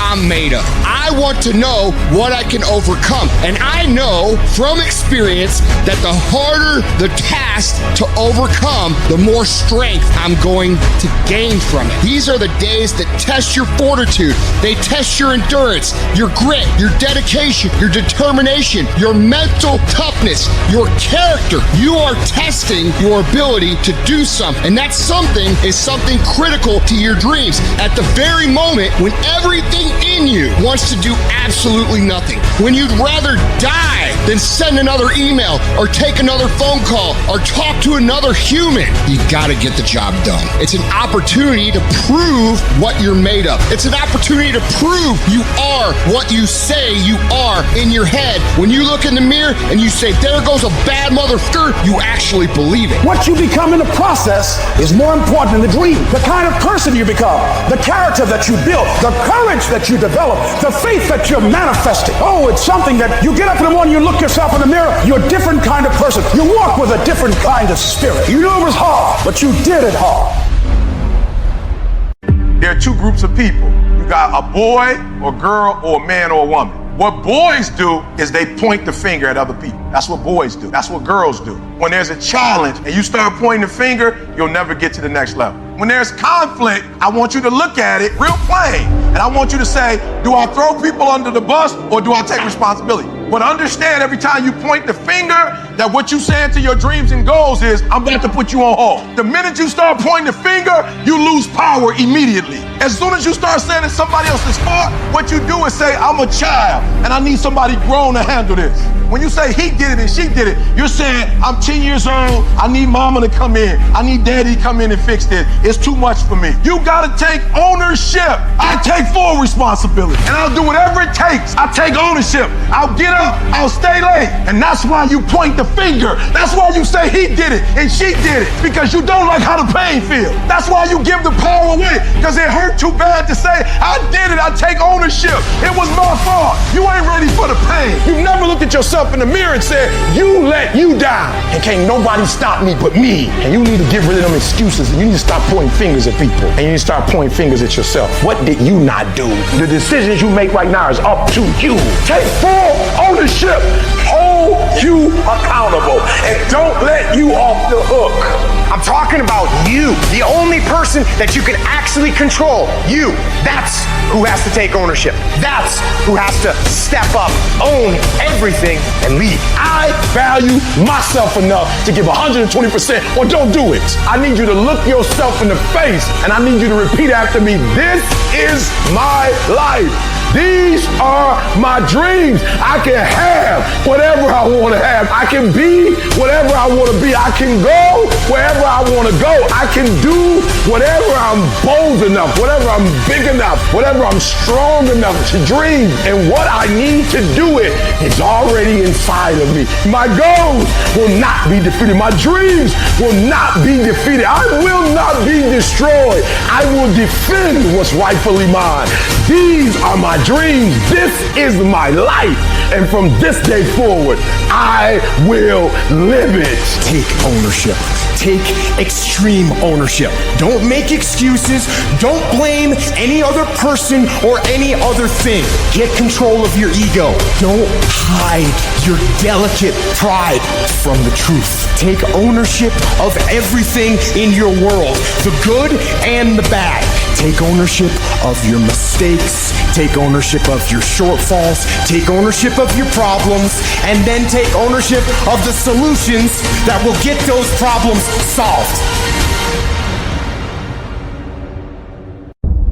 Speaker 12: I'm made of. I want to know what I can overcome. And I know from experience that the harder the task to overcome, the more strength I'm going to gain from it. These are the days that test your fortitude. They test your endurance, your grit, your dedication, your determination, your mental toughness, your character. You are testing your ability to do something. And that something is something critical to your dreams. At the very moment when everything in you wants to do absolutely nothing, when you'd rather die than send another email or take another phone call or talk to another human, you gotta get the job done. It's an opportunity to prove what you're made of. It's an opportunity to prove you are what you say you are in your head. When you look in the mirror and you say, there goes a bad motherfucker, you actually believe it.
Speaker 11: What you become in the process is more important than the dream. The kind of person you become, the character that you build, the courage that you develop, the faith that you're manifesting. Oh, it's something that you get up in the morning, you look yourself in the mirror, you're a different kind of person. You walk with a different kind of spirit. You knew it was hard, but you did it hard.
Speaker 22: There are two groups of people. You got a boy or girl or a man or a woman. What boys do is they point the finger at other people. That's what boys do. That's what girls do. When there's a challenge and you start pointing the finger, you'll never get to the next level. When there's conflict, I want you to look at it real plain. And I want you to say, do I throw people under the bus or do I take responsibility? But understand every time you point the finger that what you saying to your dreams and goals is, I'm about to put you on hold. The minute you start pointing the finger, you lose power immediately. As soon as you start saying it's somebody else's fault, what you do is say, I'm a child and I need somebody grown to handle this. When you say he did it and she did it, you're saying, I'm 10 years old, I need mama to come in. I need daddy to come in and fix this. It's too much for me. You gotta take ownership. I take full responsibility and I'll do whatever it takes. I take ownership. I'll get up, I'll stay late. And that's why you point the finger. That's why you say he did it and she did it, because you don't like how the pain feels. That's why you give the power away, because it hurt too bad to say, I did it, I take ownership. It was my fault. You ain't ready for the pain. You've never looked at yourself in the mirror and said, you let you down. And can't nobody stop me but me. And you need to get rid of them excuses. You need to stop pointing fingers at people. And you need to start pointing fingers at yourself. What did you not do? The decisions you make right now is up to you. Take full ownership. Hold you accountable. And don't let you off the hook.
Speaker 16: I'm talking about you, the only person that you can actually control. You. That's who has to take ownership. That's who has to step up, own everything, and lead.
Speaker 22: I value myself enough to give 120% or don't do it. I need you to look yourself in the face and I need you to repeat after me, this is my life. These are my dreams. I can have whatever I want to have. I can be whatever I want to be. I can go wherever I want to go. I can do whatever I'm bold enough, whatever I'm big enough, whatever I'm strong enough to dream. And what I need to do it is already inside of me. My goals will not be defeated. My dreams will not be defeated. I will not be destroyed. I will defend what's rightfully mine. These are my dreams. This is my life. And from this day forward, I will live it.
Speaker 25: Take ownership. Take extreme ownership. Don't make excuses. Don't blame any other person or any other thing. Get control of your ego. Don't hide your delicate pride from the truth. Take ownership of everything in your world, the good and the bad. Take ownership of your mistakes. Take ownership of your shortfalls. Take ownership of your problems. And then take ownership of the solutions that will get those problems solved.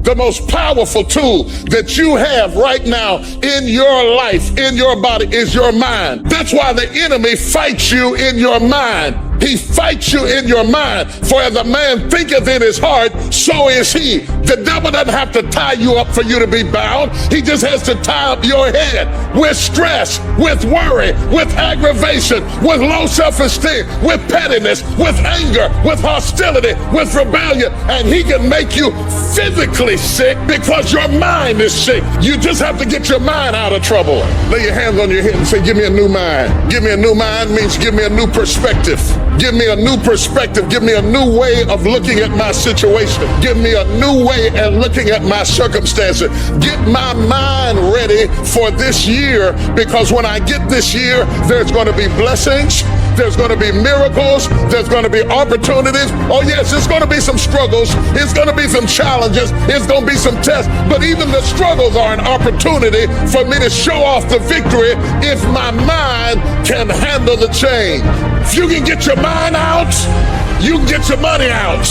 Speaker 22: The most powerful tool that you have right now in your life, in your body, is your mind. That's why the enemy fights you in your mind. He fights you in your mind. For as a man thinketh in his heart, so is he. The devil doesn't have to tie you up for you to be bound. He just has to tie up your head with stress, with worry, with aggravation, with low self-esteem, with pettiness, with anger, with hostility, with rebellion. And he can make you physically sick because your mind is sick. You just have to get your mind out of trouble. Lay your hands on your head and say, give me a new mind. Give me a new mind means give me a new perspective. Give me a new perspective. Give me a new way of looking at my situation. Give me a new way of looking at my circumstances. Get my mind ready for this year, because when I get this year, there's going to be blessings. There's going to be miracles. There's going to be opportunities. Oh yes, there's going to be some struggles. It's going to be some challenges. It's going to be some tests. But even the struggles are an opportunity for me to show off the victory if my mind can handle the change. If you can get your mind out, you can get your money out.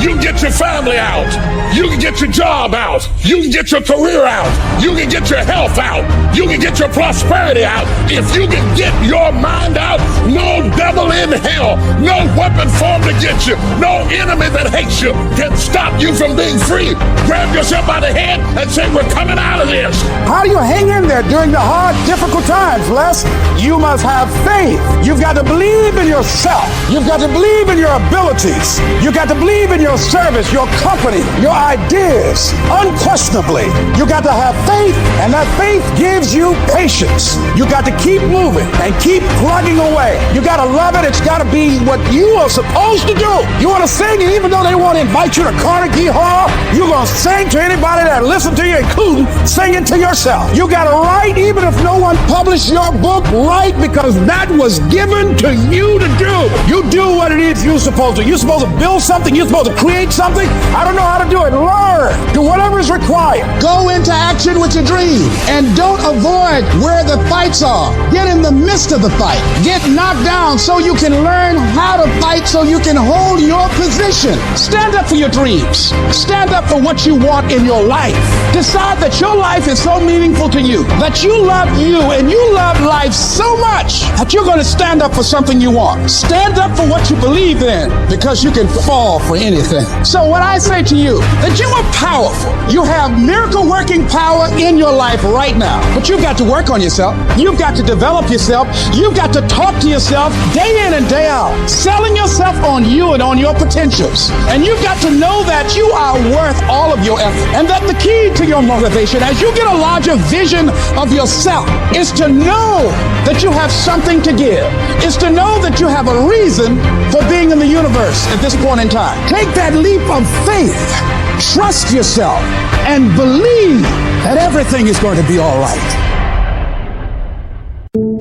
Speaker 22: You can get your family out. You can get your job out. You can get your career out. You can get your health out. You can get your prosperity out. If you can get your mind out, no devil in hell, no weapon formed against you, no enemy that hates you can stop you from being free. Grab yourself by the head and say, we're coming out of this.
Speaker 11: How do you hang in there during the hard, difficult times, Les? You must have faith. You've got to believe in yourself. You've got to believe in your abilities. You've got to believe in your service, your company, your ideas. Unquestionably, you got to have faith, and that faith gives you patience. You got to keep moving and keep plugging away. You got to love it. It's got to be what you are supposed to do. You want to sing, and even though they want to invite you to Carnegie Hall, you're going to sing to anybody that listens to you, including singing to yourself. You got to write, even if no one published your book, write, because that was given to you to do. You do what it is you're supposed to. You're supposed to build something. You're supposed to create something. I don't know how to do it. Learn. Do whatever is required. Go into action with your dream, and don't avoid where the fights are. Get in the midst of the fight. Get knocked down so you can learn how to fight, so you can hold your position. Stand up for your dreams. Stand up for what you want in your life. Decide that your life is so meaningful to you, that you love you and you love life so much that you're going to stand up for something you want. Stand up for what you believe in, because you can fall for anything. So when I say to you that you are powerful, you have miracle working power in your life right now, but you've got to work on yourself. You've got to develop yourself. You've got to talk to yourself day in and day out, selling yourself on you and on your potentials. And you've got to know that you are worth all of your effort, and that the key to your motivation, as you get a larger vision of yourself, is to know that you have something to give, is to know that you have a reason for being in the universe at this point in time. Take that leap of faith, trust yourself, and believe that everything is going to be all right.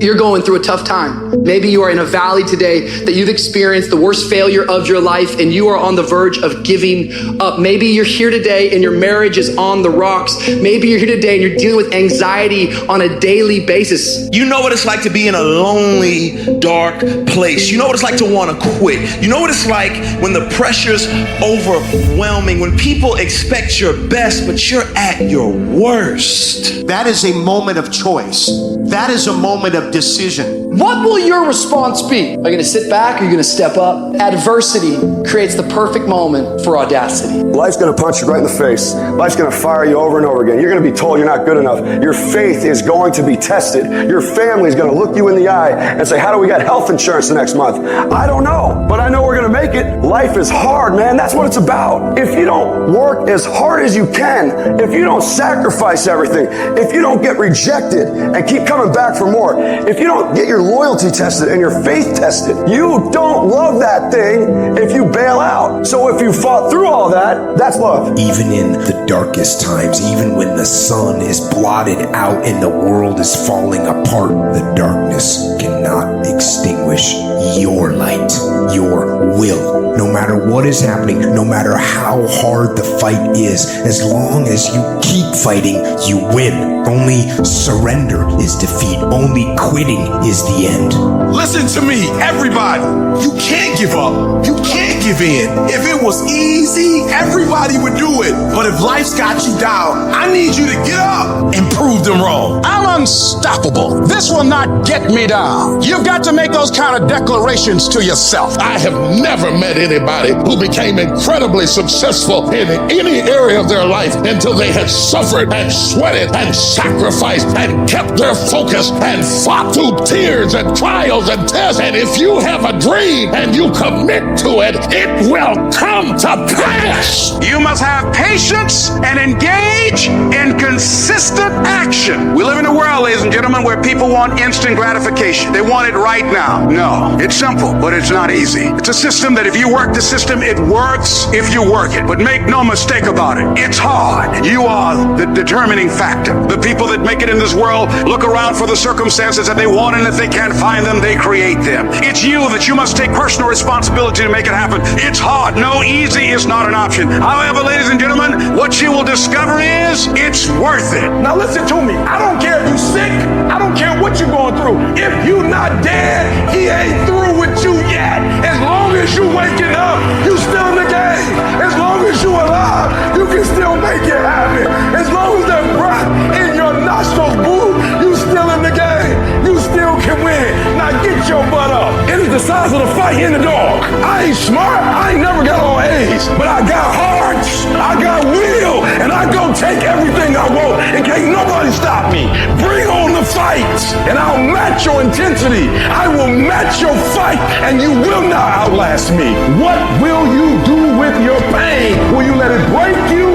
Speaker 9: You're going through a tough time. Maybe you are in a valley today that you've experienced the worst failure of your life and you are on the verge of giving up. Maybe you're here today and your marriage is on the rocks. Maybe you're here today and you're dealing with anxiety on a daily basis.
Speaker 15: You know what it's like to be in a lonely, dark place. You know what it's like to want to quit. You know what it's like when the pressure's overwhelming, when people expect your best, but you're at your worst.
Speaker 18: That is a moment of choice. That is a moment of decision.
Speaker 9: What will your response be? Are you going to sit back or are you going to step up? Adversity creates the perfect moment for audacity.
Speaker 18: Life's going to punch you right in the face. Life's going to fire you over and over again. You're going to be told you're not good enough. Your faith is going to be tested. Your family's going to look you in the eye and say, how do we get health insurance the next month? I don't know, but I know we're going to make it. Life is hard, man. That's what it's about. If you don't work as hard as you can, if you don't sacrifice everything, if you don't get rejected and keep coming back for more, if you don't get your loyalty tested and your faith tested, you don't love that thing if you bail out. So if you fought through all that, that's love.
Speaker 1: Even in the darkest times, even when the sun is blotted out and the world is falling apart, the darkness cannot extinguish your light, your will. No matter what is happening, no matter how hard the fight is, as long as you keep fighting, you win. Only surrender is defeat. Only quitting is the end.
Speaker 14: Listen to me, everybody. You can't give up. You can't give in. If it was easy, everybody would do it. But if life's got you down, I need you to get up and prove them wrong. I'm unstoppable. This will not get me down. You've got to make those kind of declarations to yourself.
Speaker 22: I have never met anybody who became incredibly successful in any area of their life until they had suffered and sweated and sacrificed and kept their focus and fought through tears and trials and tests. And if you have a dream and you commit to it, it will come to pass.
Speaker 11: You must have patience and engage in consistent action. We live in a world, ladies and gentlemen, where people want instant gratification. They want it right now. No, it's simple, but it's not easy. It's a system that if you work the system, it works if you work it. But make no mistake about it, it's hard. You are the determining factor. The people that make it in this world look around for the circumstances that they want, and if they can't find them, they create them. It's you that you must take personal responsibility to make it happen. It's hard. No, easy is not an option. However, ladies and gentlemen, what you will discover is it's worth it.
Speaker 22: Now listen to me. I don't care if you're sick. I don't care what you're going through. If you're not dead, he ain't through with you yet. As long as you waking up, you still in the game. As long as you alive, you can still make it happen. As long as there's breath in your nostrils, boo, you still in the game. You still can win. Now get your butt up. It is the size of the fight in the dog. I ain't smart. I ain't never got all A's, but I got heart. I got will, and I go take everything I want, and can't nobody stop me. Bring on the fight, and I'll match your intensity. I will match your fight, and you will not outlast me. What will you do with your pain? Will you let it break you,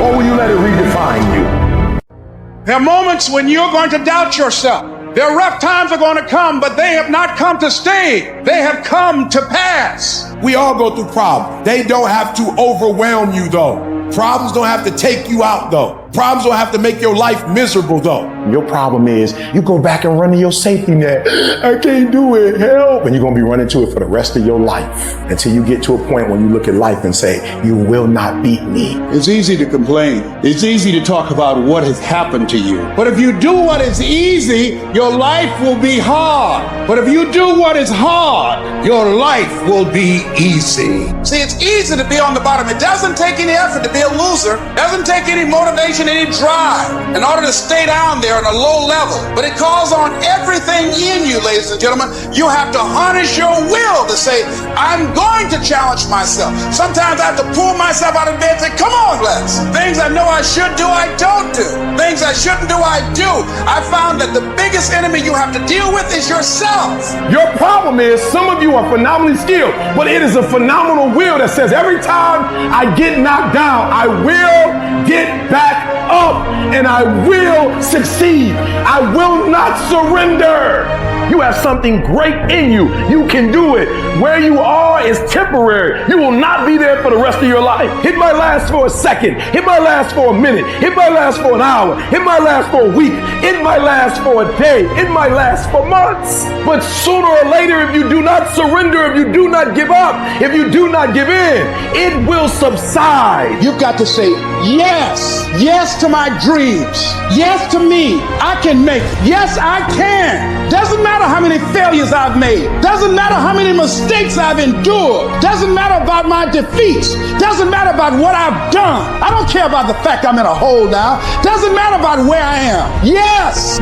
Speaker 22: or will you let it redefine you?
Speaker 11: There are moments when you're going to doubt yourself. There are rough times are going to come, but they have not come to stay. They have come to pass.
Speaker 22: We all go through problems. They don't have to overwhelm you, though. Problems don't have to take you out, though. Problems don't have to make your life miserable, though. Your problem is you go back and run to your safety net. I can't do it, help. And you're going to be running to it for the rest of your life until you get to a point when you look at life and say, you will not beat me.
Speaker 11: It's easy to complain. It's easy to talk about what has happened to you. But if you do what is easy, your life will be hard. But if you do what is hard, your life will be easy. See, it's easy to be on the bottom. It doesn't take any effort to be a loser. It doesn't take any motivation, any drive in order to stay down there on a low level. But it calls on everything in you, ladies and gentlemen. You have to harness your will to say, I'm going to challenge myself. Sometimes I have to pull myself out of bed and say, come on, Les. Things I know I should do, I don't do. Things I shouldn't do, I do. I found that the biggest enemy you have to deal with is yourself.
Speaker 22: Your problem is some of you are phenomenally skilled, but it is a phenomenal will that says every time I get knocked down, I will get back up and I will succeed. I will not surrender. You have something great in you. You can do it. Where you are is temporary. You will not be there for the rest of your life. It might last for a second. It might last for a minute. It might last for an hour. It might last for a week. It might last for a day. It might last for months. But sooner or later, if you do not surrender, if you do not give up, if you do not give in, it will subside.
Speaker 11: You've got to say yes. Yes to my dreams. Yes to me. I can make it. Yes, I can. Doesn't matter how many failures I've made. Doesn't matter how many mistakes I've endured. Doesn't matter about my defeats. Doesn't matter about about what I've done. I don't care about the fact I'm in a hole now. Doesn't matter about where I am. Yes,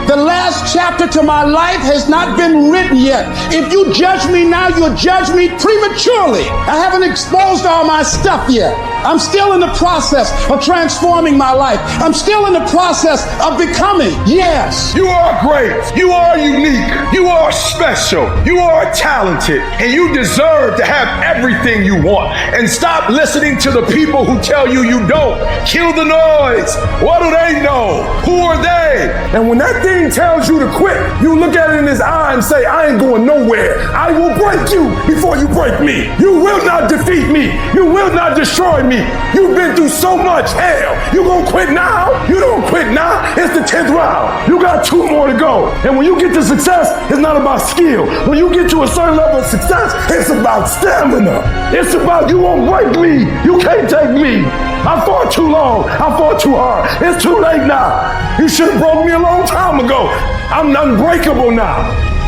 Speaker 11: the last chapter to my life has not been written yet. If you judge me now, you'll judge me prematurely. I haven't exposed all my stuff yet. I'm still in the process of transforming my life. I'm still in the process of becoming. Yes.
Speaker 22: You are great. You are unique. You are special. You are talented. And you deserve to have everything you want. And stop listening to the people who tell you you don't. Kill the noise. What do they know? Who are they? And when that thing tells you to quit, you look at it in his eye and say, I ain't going nowhere. I will break you before you break me. You will not defeat me. You will not destroy me. You've been through so much hell. You gonna quit now? You don't quit now. It's the 10th round. You got 2 more to go. And when you get to success, it's not about skill. When you get to a certain level of success, it's about stamina. It's about you won't break me. You can't take me. I fought too long. I fought too hard. It's too late now. You should have broke me a long time ago. I'm unbreakable now.